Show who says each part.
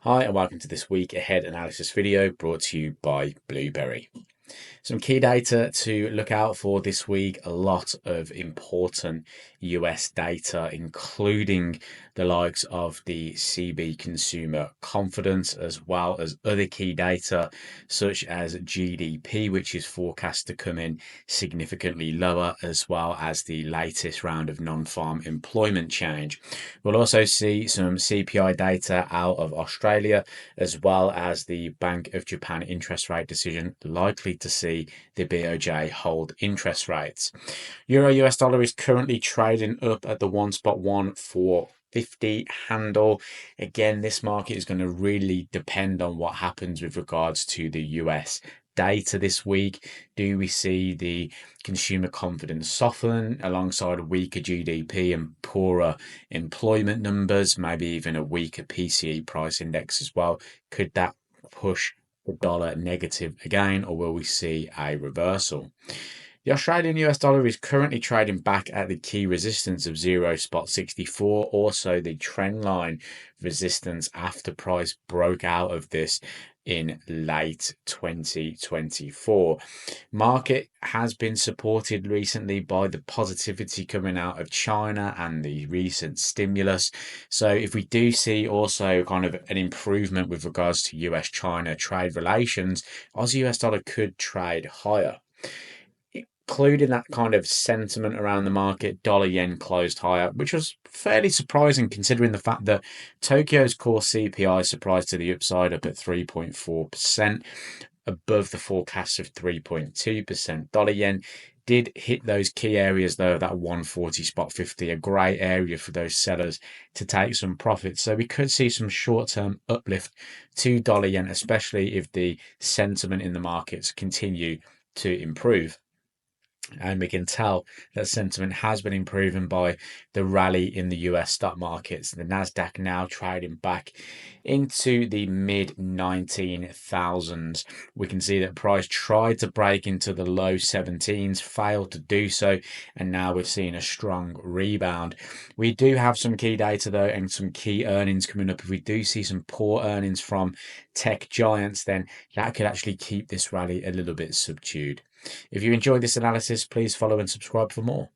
Speaker 1: Hi and welcome to this week ahead analysis video brought to you by 𝖢𝖥𝖣yi. Some key data to look out for this week. A lot of important US data, including the likes of the CB consumer confidence, as well as other key data such as GDP, which is forecast to come in significantly lower, as well as the latest round of non-farm employment change. We'll also see some CPI data out of Australia, as well as the Bank of Japan interest rate decision, likely to see the BOJ hold interest rates. Euro US dollar is currently trading up at the 1.1450 handle. Again, this market is going to really depend on what happens with regards to the US data this week. Do we see the consumer confidence soften alongside a weaker GDP and poorer employment numbers, maybe even a weaker PCE price index as well? Could that push the dollar negative again, or will we see a reversal? The Australian US dollar is currently trading back at the key resistance of 0.64, also the trend line resistance after price broke out of this in late 2024. Market has been supported recently by the positivity coming out of China and the recent stimulus. So if we do see also kind of an improvement with regards to US-China trade relations, Aussie US dollar could trade higher. Including that kind of sentiment around the market, dollar yen closed higher, which was fairly surprising considering the fact that Tokyo's core CPI surprised to the upside, up at 3.4%, above the forecast of 3.2%. Dollar yen did hit those key areas though, that 140.50, a great area for those sellers to take some profits. So we could see some short-term uplift to dollar yen, especially if the sentiment in the markets continue to improve. And we can tell that sentiment has been improving by the rally in the US stock markets. The Nasdaq now trading back into the mid 19,000s. We can see that price tried to break into the low 17s, failed to do so, and now we're seeing a strong rebound. We do have some key data though, and some key earnings coming up. If we do see some poor earnings from tech giants, then that could actually keep this rally a little bit subdued. If you enjoyed this analysis, please follow and subscribe for more.